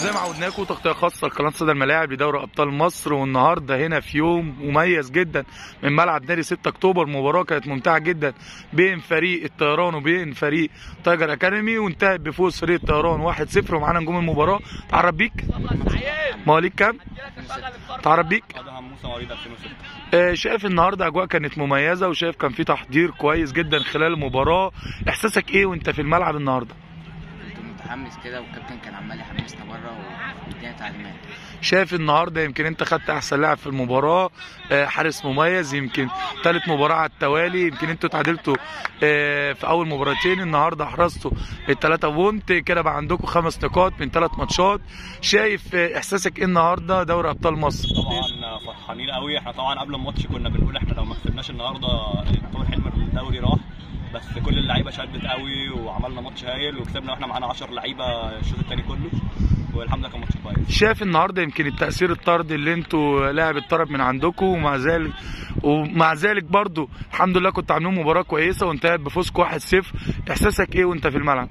زي ما عودناكم تغطيه خاصه لقناه صدى الملاعب لدوري ابطال مصر، والنهارده هنا في يوم مميز جدا من ملعب نادي 6 اكتوبر. مباراه كانت ممتعه جدا بين فريق الطيران وبين فريق تايجر اكاديمي، وانتهت بفوز فريق الطيران 1-0. ومعانا نجوم المباراه. تعرف بيك؟ مواليد كام؟ تعرف بيك؟ مواليد 2006. شايف النهارده اجواء كانت مميزه، وشايف كان في تحضير كويس جدا خلال المباراه. احساسك ايه وانت في الملعب النهارده؟ متحمس كده، والكابتن كان عمال يحمسنا بره ويدينا تعليمات. شايف النهارده يمكن انت خدت احسن لاعب في المباراه، حارس مميز، يمكن ثالث مباراه على التوالي. يمكن انتوا اتعادلتوا في اول مباراتين، النهارده حرزتوا ال3 بونت كده، بقى عندكم 5 نقاط من 3 ماتشات. شايف احساسك ايه النهارده دوري ابطال مصر؟ طبعا فرحانين قوي. احنا طبعا قبل الماتش كنا بنقول احنا لو ما كسبناش النهارده يعتبر حلم الدوري راح، بس كل اللعيبه شدت قوي وعملنا ماتش هايل وكسبنا، واحنا معانا 10 لعيبه الشوط الثاني كله، والحمد لله كان ماتش كويس. شايف النهارده يمكن التاثير الطرد اللي انتوا لاعب اتطرد من عندكم، ومع ذلك برضو الحمد لله كنتوا عاملين مباراه كويسه وانتهت بفوزكم 1-0. احساسك ايه وانت في الملعب؟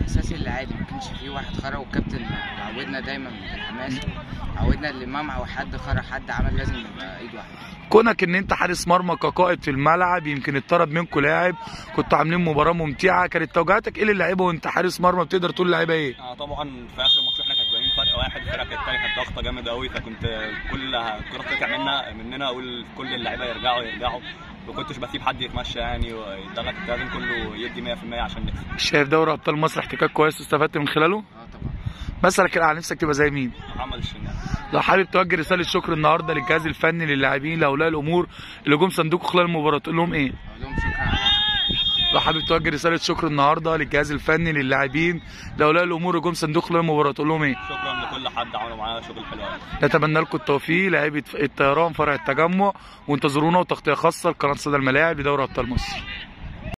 احساسي اللي عادي، ما كانش فيه واحد خرج، والكابتن عودنا دايما بالحماس، عودنا اللي ممع وحد خرج حد عمل لازم يبقى ايد واحده. كونك ان انت حارس مرمى كقائد في الملعب، يمكن اتطرد منكم لاعب، كنتوا عاملين مباراه ممتعه، كانت توجيهاتك ايه للعيبه وانت حارس مرمى؟ بتقدر تقول للعيبه ايه؟ طبعا في اخر الماتش احنا كسبانين فرق واحد، الفرقه الثانيه كانت ضاغطه جامد قوي، فكنت كل كره تطلع مننا اقول كل اللعيبه يرجعوا، ما كنتش بسيب حد يتمشى يعني، ويضغط التمرين كله يدي 100% عشان نكسب. شايف دوري ابطال مصر احتكاك كويس واستفدت من خلاله؟ طبعا. مثلا كده على نفسك تبقى زي مين؟ محمد الشناوي. لو حابب توجه رساله شكر النهارده للجهاز الفني، للاعبين، لاولياء الامور اللي جم صندوقكم خلال المباراه، تقول لهم ايه؟ اقول لهم شكرا على لو حابب توجه رساله شكر النهارده للجهاز الفني، للاعبين، لاولياء الامور اللي جم صندوق خلال المباراه، تقول لهم ايه؟ شكرا لكل حد عملوا معانا شغل حلو قوي. نتمنى لكم التوفيق لاعيبه الطيران فرع التجمع، وانتظرونا وتغطيه خاصه لقناه صدى الملاعب لدوري ابطال مصر.